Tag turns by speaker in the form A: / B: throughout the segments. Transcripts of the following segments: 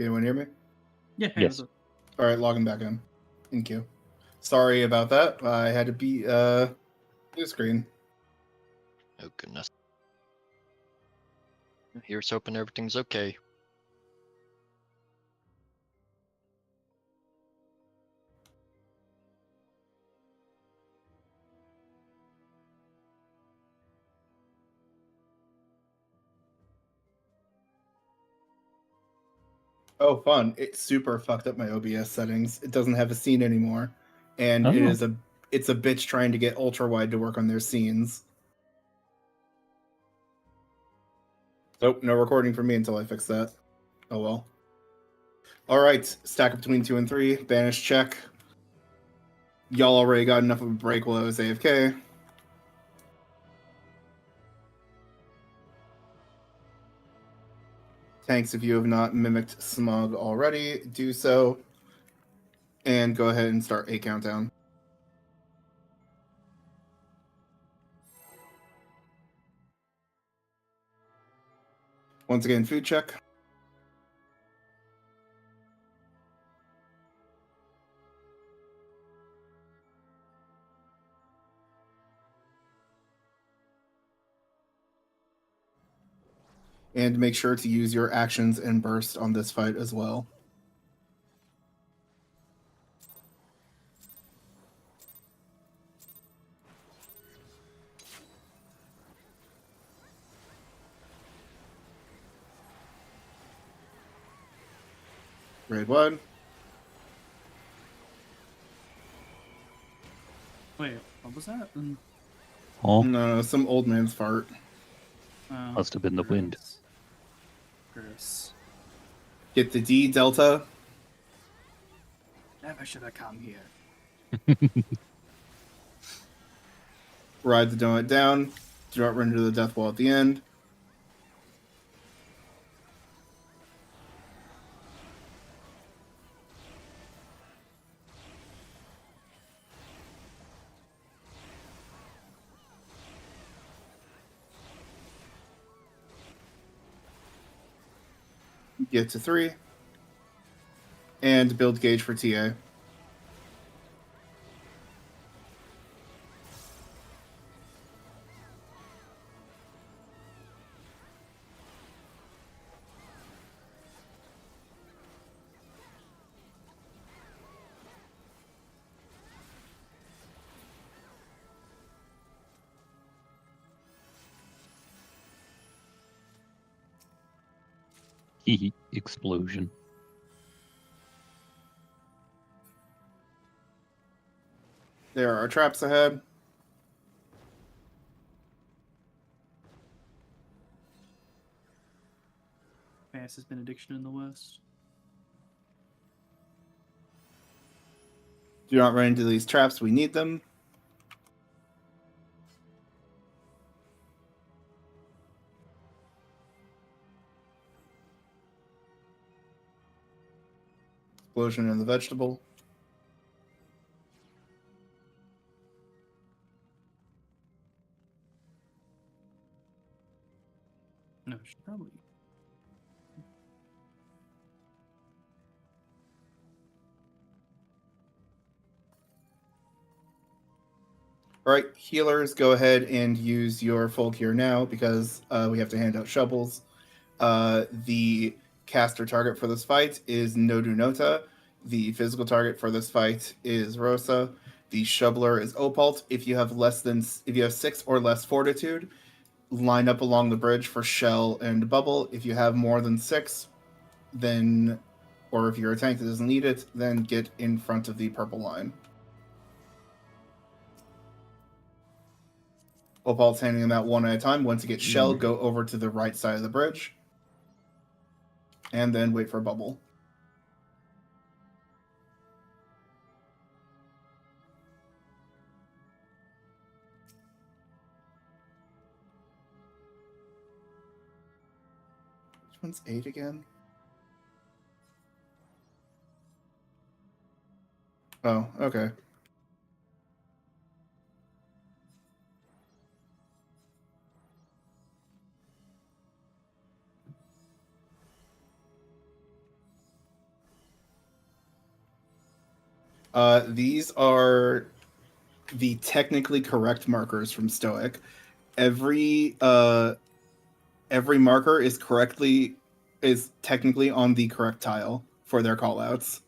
A: Can anyone hear me?
B: Yeah.
C: Yes.
A: All right, logging back in. Thank you. Sorry about that. I had to be blue screen.
D: Oh goodness. Here's hoping everything's okay.
A: Oh, fun! It super fucked up my OBS settings. It doesn't have a scene anymore, and it's a bitch trying to get ultra wide to work on their scenes. Oh, no recording for me until I fix that. Oh well. All right, stack up between 2 and 3. Banish check. Y'all already got enough of a break while I was AFK. Tanks, if you have not mimicked Smog already, do so. And go ahead and start a countdown. Once again, food check. And make sure to use your actions and burst on this fight as well. Grade 1.
B: Wait, what was that?
C: Oh,
A: No, some old man's fart.
C: must have been the wind.
B: Gross.
A: Get the D, Delta.
B: Never should have come here.
A: Ride the donut down. Do not run into the death wall at the end. Get to 3. And build gauge for TA.
C: Explosion.
A: There are traps ahead.
B: Fastest benediction in the West.
A: Do not run into these traps. We need them. Explosion in the vegetable.
B: No, should probably.
A: All right, healers, go ahead and use your full cure now because we have to hand out shovels. The caster target for this fight is Nodunota. The physical target for this fight is Rosa. The shoveler is Opalt. If you have 6 or less fortitude, line up along the bridge for Shell and Bubble. If you have more than 6, then, or if you're a tank that doesn't need it, then get in front of the purple line. Opal's handing them out one at a time. Once you get Shell, go over to the right side of the bridge. And then wait for a Bubble. Which one's 8 again? Oh, okay. These are the technically correct markers from Stoic. Every marker is technically on the correct tile for their callouts.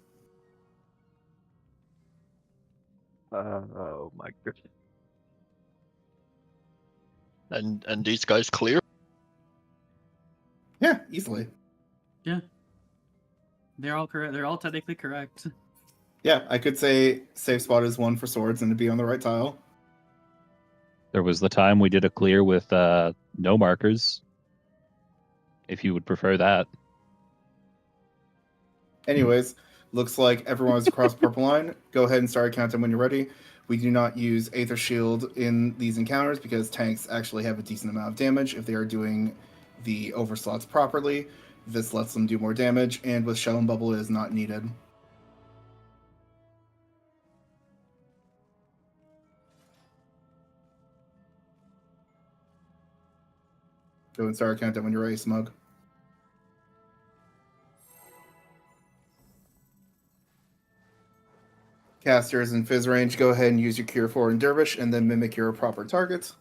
C: Oh my goodness.
D: And these guys clear?
A: Yeah, easily.
B: Yeah. They're all correct. They're all technically correct.
A: Yeah, I could say safe spot is 1 for swords and to be on the right tile.
C: There was the time we did a clear with no markers. If you would prefer that.
A: Anyways, looks like everyone's across purple line. Go ahead and start counting when you're ready. We do not use Aether Shield in these encounters because tanks actually have a decent amount of damage if they are doing the overslots properly. This lets them do more damage, and with Shell and Bubble it is not needed. Go and start counting when you're ready, Smug. Casters in Fizz range, go ahead and use your Cure 4 and Dervish, and then mimic your proper targets.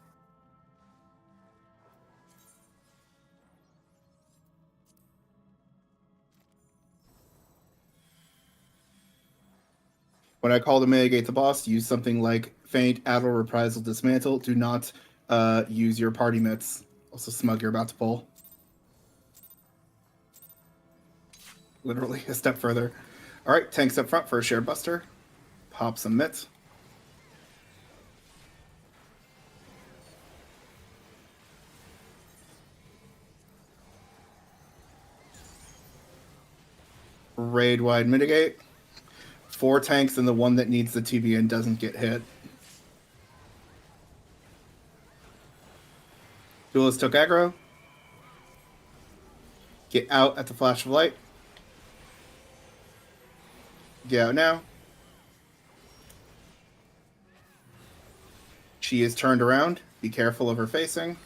A: When I call to mitigate the boss, use something like Feint, Addle, Reprisal, Dismantle. Do not use your party mitts. Also, Smug, you're about to pull. Literally a step further. All right, tanks up front for a Shared Buster. Pop some mitts. Raid wide mitigate. 4 tanks and the one that needs the TBN doesn't get hit. Duelist took aggro. Get out at the flash of light. Get out now. She is turned around. Be careful of her facing.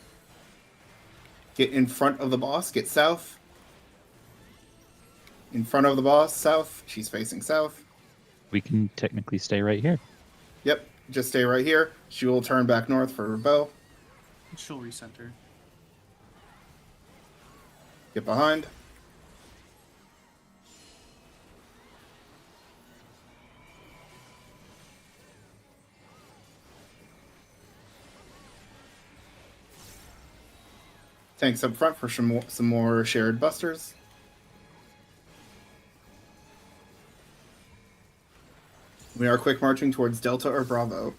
A: Get in front of the boss. Get south. In front of the boss, south. She's facing south.
C: We can technically stay right here.
A: Yep, just stay right here. She will turn back north for her bow.
B: She'll recenter.
A: Get behind. Tanks up front for some more shared busters. We are quick marching towards Delta or Bravo.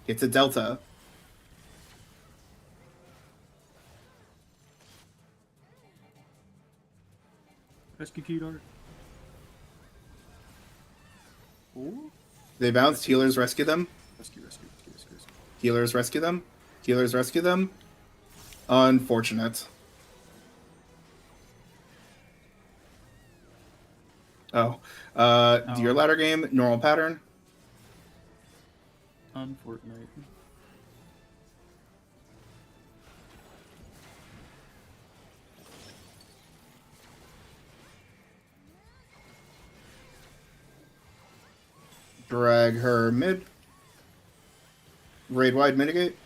A: Get to Delta.
B: Rescue key dart. Oh.
A: They bounced. Healers rescue them.
B: Rescue.
A: Healers rescue them. Healers rescue them. Unfortunate. Oh. Your ladder game, normal pattern.
B: Unfortunate.
A: Drag her mid. Raid wide mitigate.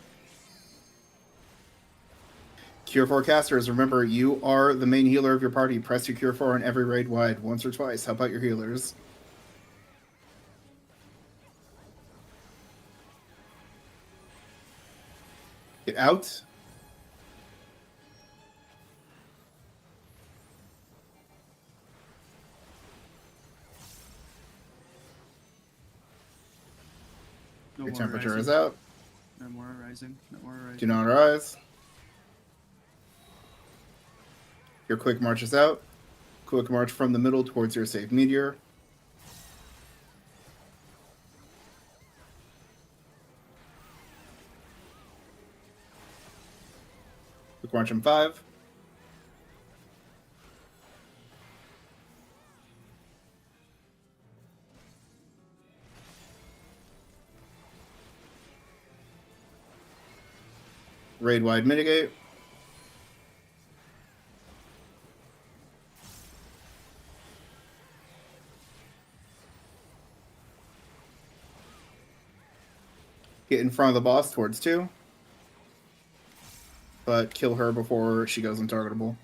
A: Cure 4 casters, remember, you are the main healer of your party. Press your Cure 4 on every raid wide once or twice. Help out your healers. Get out.
B: No
A: Your
B: more
A: temperature
B: rising.
A: is out.
B: No more rising. No more rising.
A: Do not rise. Your quick march is out. Quick march from the middle towards your safe meteor. Quick march in 5. Raid wide mitigate. Get in front of the boss towards 2. But kill her before she goes untargetable.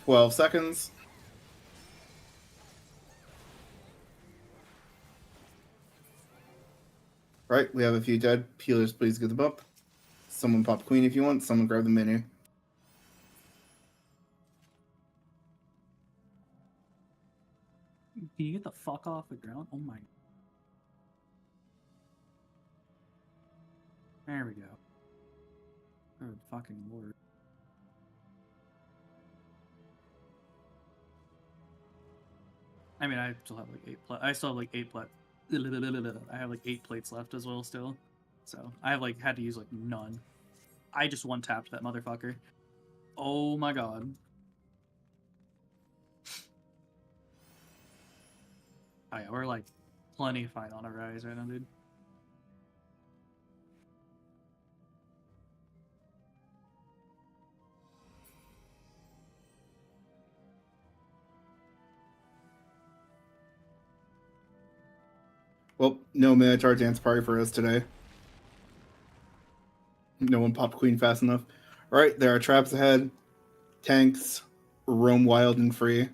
A: $12. Right, we have a few dead. Healers, please get the bump. Someone pop queen if you want. Someone grab the mini.
B: Can you get the fuck off the ground? Oh my. There we go. Good fucking lord. I mean, I still have like 8 I still have like 8 I have like 8 plates left as well still. So I have like had to use like none. I just one tapped that motherfucker. Oh my god. Oh yeah, we're like plenty fine on a rise right now, dude.
A: Well, no Minotaur dance party for us today. No one popped queen fast enough. Alright, there are traps ahead. Tanks roam wild and free.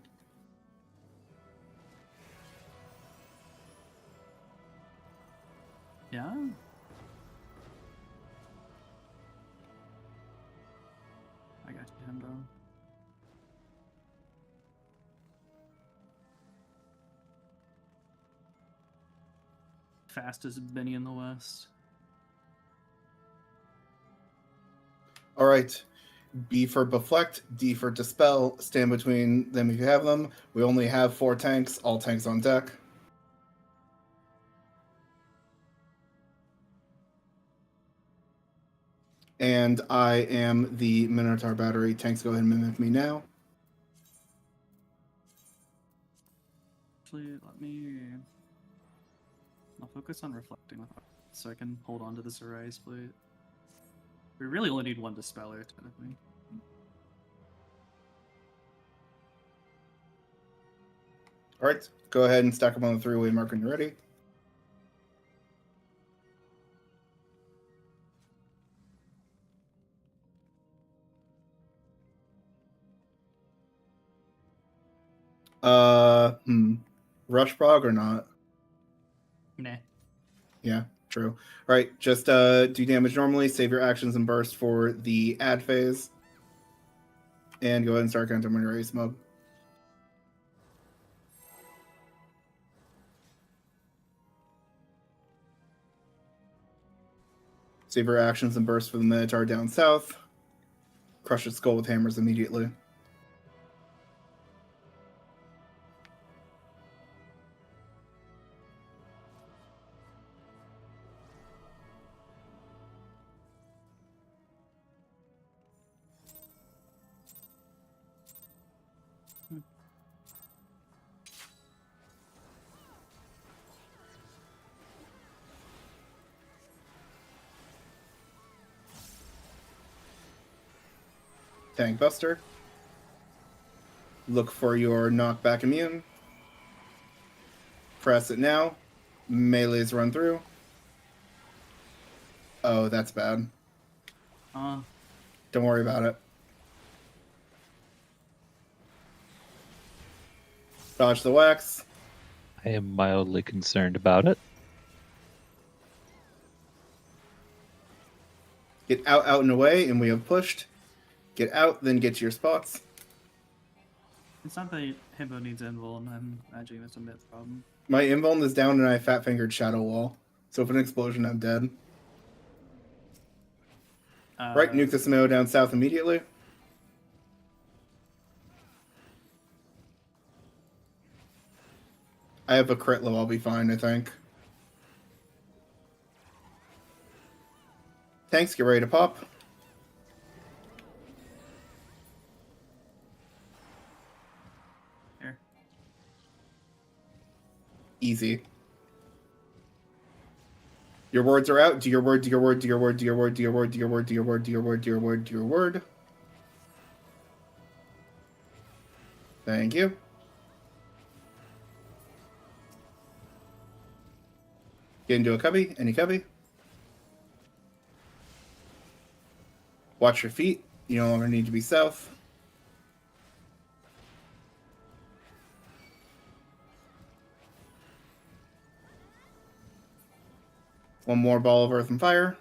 B: Yeah. I got you, bro. Fastest Benny in the West.
A: Alright. B for Deflect, D for Dispel. Stand between them if you have them. We only have 4 tanks. All tanks on deck. And I am the Minotaur battery. Tanks, go ahead and mimic me now.
B: Actually, let me... I'll focus on reflecting with so I can hold on to this Arise plate. We really only need 1 Dispeller, technically.
A: Alright, go ahead and stack them on the 3-way mark when you're ready. Rush prog or not?
B: Nah.
A: Yeah, true. Alright, just do damage normally, save your actions and burst for the add phase. And go ahead and start counting when you're ready, Smoke. Save your actions and burst for the Minotaur down south. Crush its skull with hammers immediately. Tank Buster. Look for your knockback immune. Press it now. Melees run through. Oh, that's bad. Don't worry about it. Dodge the wax.
C: I am mildly concerned about it.
A: Get out, out, and away, and we have pushed. Get out, then get to your spots.
B: It's not that Himbo needs Invul, and I'm imagining it's a myth problem.
A: My invuln is down, and I fat-fingered Shadow Wall. So if an explosion, I'm dead. Right, nuke the Samo down south immediately. I have a crit low, I'll be fine, I think. Tanks, get ready to pop.
B: Here.
A: Your words are out. Do your word, do your word, do your word, do your word, do your word, do your word, do your word, do your word, do your word, do your word. Thank you. Get into a cubby. Any cubby. Watch your feet. You no longer need to be south. One more ball of earth and fire.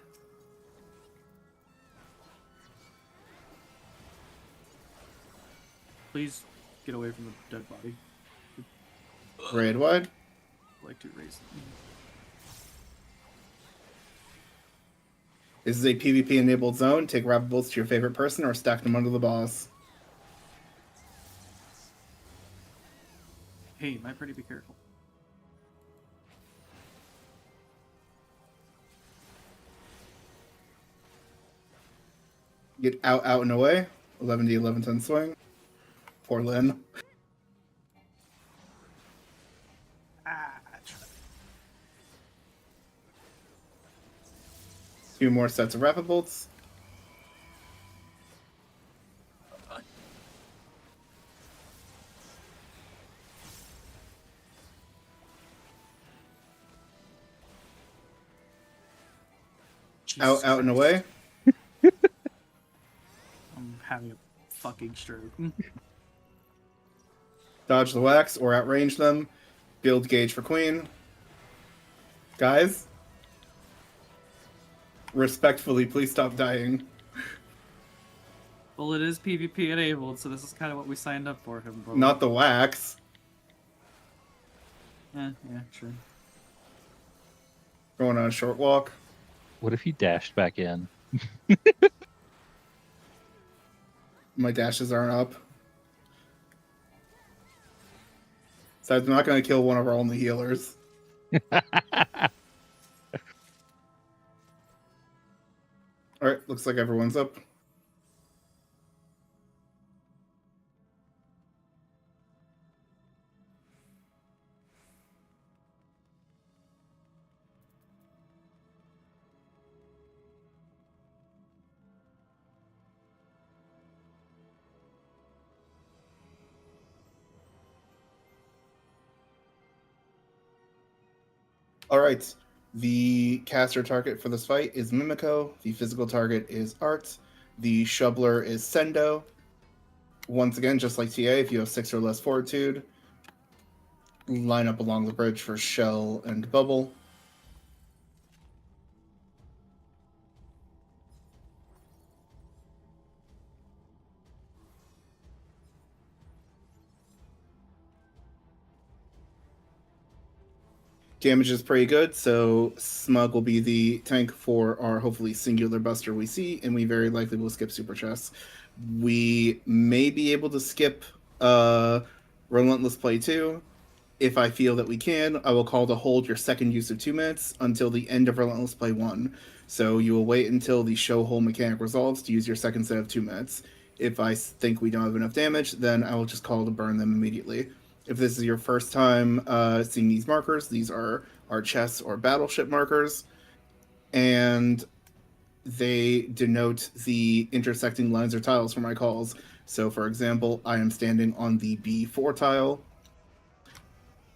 B: Please get away from the dead body.
A: Raid wide.
B: I'd like to raise them.
A: This is a PvP enabled zone. Take rapid bolts to your favorite person or stack them under the boss.
B: Hey, my pretty, be careful.
A: Get out, out, and away. 11D, 1110 swing. Poor Lynn. Two more sets of rapid bolts.
B: Jesus
A: Out, and
B: Christ.
A: away.
B: I'm having a fucking stroke.
A: Dodge the wax or outrange them. Build gauge for queen. Guys, respectfully, please stop dying.
B: Well, it is PvP enabled, so this is kind of what we signed up for him, bro.
A: Not the wax.
B: Yeah, sure.
A: Going on a short walk.
C: What if he dashed back in?
A: My dashes aren't up. So I'm not going to kill one of our only healers. Alright, looks like everyone's up. Alright, the caster target for this fight is Mimico. The physical target is Art. The Shubler is Sendo. Once again, just like TA, if you have 6 or less fortitude, line up along the bridge for Shell and Bubble. Damage is pretty good, so Smug will be the tank for our hopefully singular buster we see, and we very likely will skip Super Chess. We may be able to skip Relentless Play 2. If I feel that we can, I will call to hold your second use of 2 minutes until the end of Relentless Play 1. So you will wait until the show hole mechanic resolves to use your second set of 2 minutes. If I think we don't have enough damage, then I will just call to burn them immediately. If this is your first time seeing these markers, these are our chess or battleship markers, and they denote the intersecting lines or tiles for my calls. So, for example, I am standing on the B4 tile.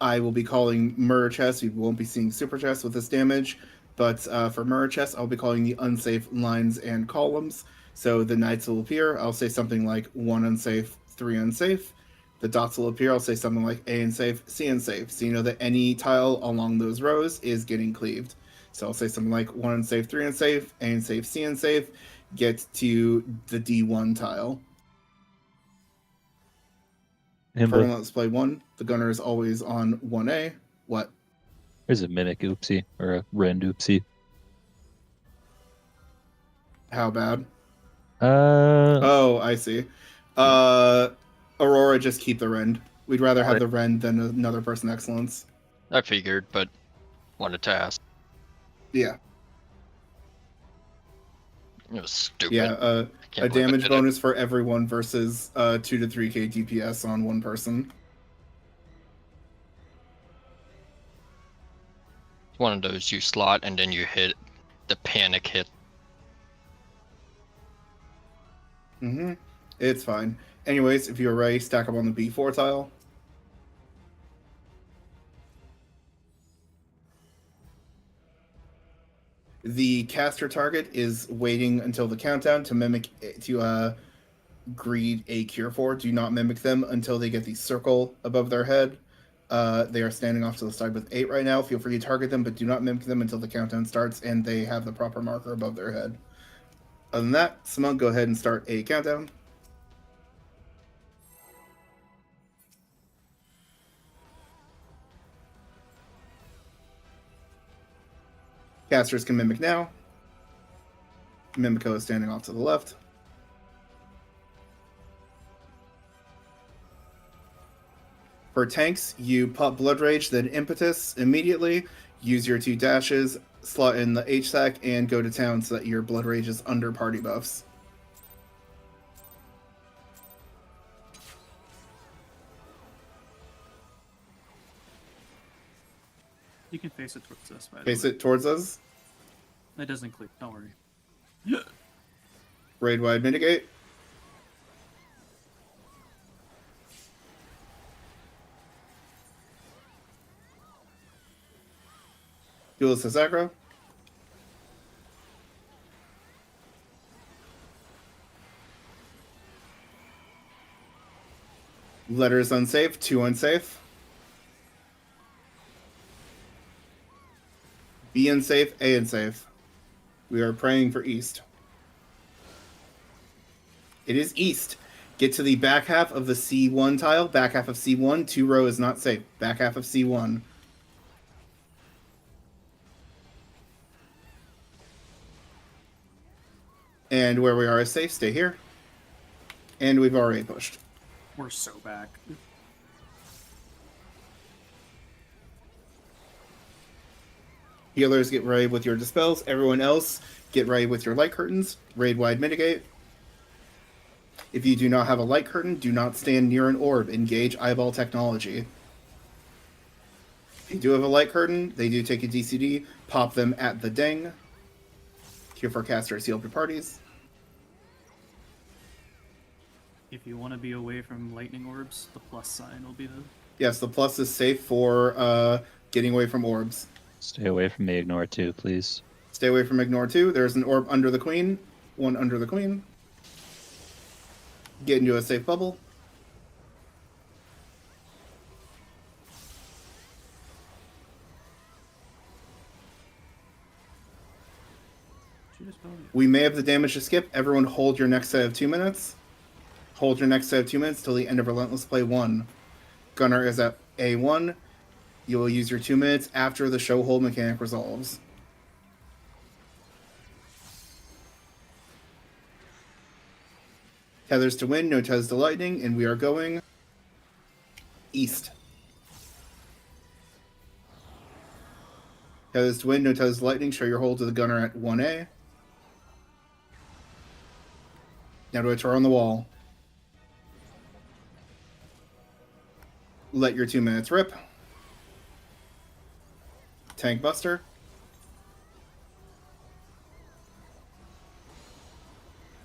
A: I will be calling Mirror Chess. You won't be seeing Super Chess with this damage, but for Mirror Chess, I'll be calling the unsafe lines and columns. So the knights will appear. I'll say something like 1 unsafe, 3 unsafe. The dots will appear. I'll say something like A unsafe, C unsafe. So you know that any tile along those rows is getting cleaved. So I'll say something like 1 unsafe, 3 unsafe, A unsafe, C unsafe. Get to the D1 tile. For Let's Play 1, the gunner is always on 1A. What?
C: There's a mimic oopsie, or a rend oopsie.
A: How bad?
C: Uh,
A: Oh, I see. Aurora, just keep the rend. We'd rather have the rend than another person excellence.
D: I figured, but wanted to ask.
A: Yeah.
D: It was stupid.
A: Yeah,
D: Can't
A: a
D: believe I
A: damage
D: did it.
A: bonus for everyone versus 2 to 3k DPS on one person.
D: One of those you slot and then you hit the panic hit.
A: Mm-hmm. It's fine. Anyways, if you're ready, stack up on the B4 tile. The caster target is waiting until the countdown to greet a cure for. Do not mimic them until they get the circle above their head. They are standing off to the side with 8 right now. Feel free to target them, but do not mimic them until the countdown starts and they have the proper marker above their head. Other than that, Simone, go ahead and start a countdown. Casters can mimic now. Mimico is standing off to the left. For tanks, you pop Blood Rage, then Impetus immediately. Use your 2 dashes, slot in the H-Sack, and go to town so that your Blood Rage is under party buffs.
B: You can face it towards us, by the
A: Face
B: way.
A: it towards us.
B: It doesn't click, don't worry.
A: Raid wide mitigate. Duelist aggro. Letters unsafe, 2 unsafe. B unsafe, A unsafe. We are praying for East. It is East. Get to the back half of the C1 tile. Back half of C1. 2 row is not safe. Back half of C1. And where we are is safe. Stay here. And we've already pushed.
B: We're so back.
A: Healers, get ready with your dispels. Everyone else, get ready with your light curtains. Raid wide mitigate. If you do not have a light curtain, do not stand near an orb. Engage eyeball technology. If you do have a light curtain, they do take a DCD. Pop them at the ding. Cure for casters, heal for parties.
B: If you want to be away from lightning orbs, the plus sign will be the...
A: Yes, the plus is safe for getting away from orbs.
C: Stay away from the ignore 2, please.
A: Stay away from ignore 2. There's an orb under the queen. 1 under the queen. Get into a safe bubble.
B: She just fell.
A: We may have the damage to skip. Everyone hold your next set of 2 minutes. Hold your next set of 2 minutes till the end of Relentless Play 1. Gunner is at A1. You will use your 2 minutes after the show hold mechanic resolves. Tethers to wind, no tethers to lightning, and we are going East. Tethers to wind, no tethers to lightning. Show your hold to the gunner at 1A. Now to a tour on the wall. Let your 2 minutes rip. Tank Buster.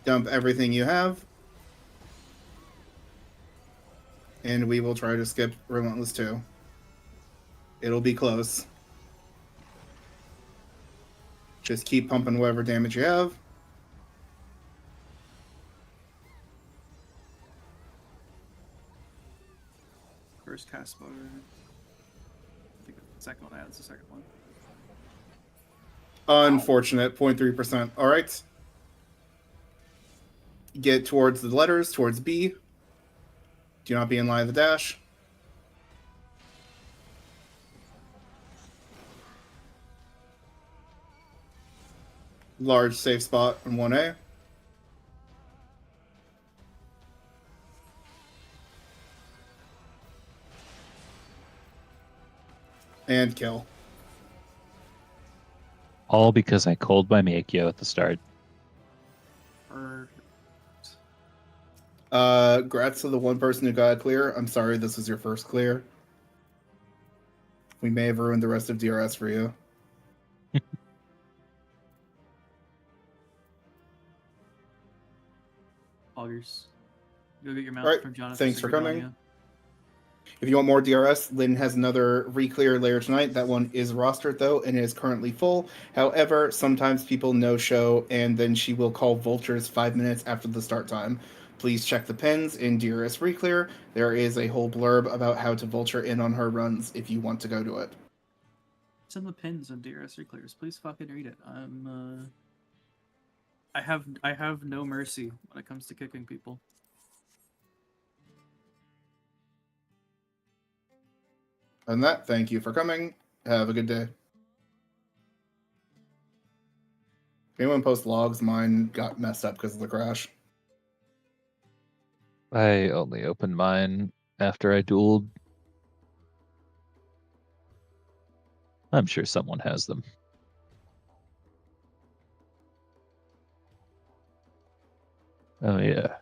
A: Dump everything you have. And we will try to skip Relentless 2. It'll be close. Just keep pumping whatever damage you have.
B: First cast motor. I think the second one adds the second one.
A: Unfortunate, 0.3%. All right. Get towards the letters, towards B. Do not be in line of the dash. Large safe spot on 1A. And kill.
C: All because I called my Makio at the start.
B: Perfect.
A: Grats to the one person who got a clear. I'm sorry this was your first clear. We may have ruined the rest of DRS for you.
B: Poggers. Go get your mount
A: Alright,
B: from Jonathan.
A: thanks for coming. If you want more DRS, Lynn has another Reclear later tonight. That one is rostered, though, and is currently full. However, sometimes people no-show, and then she will call vultures 5 minutes after the start time. Please check the pins in DRS Reclear. There is a whole blurb about how to vulture in on her runs if you want to go to it.
B: Send the pins and DRS Reclears. Please fucking read it. I have no mercy when it comes to kicking people.
A: And that, thank you for coming. Have a good day. If anyone posts logs, mine got messed up because of the crash.
C: I only opened mine after I dueled. I'm sure someone has them. Oh yeah.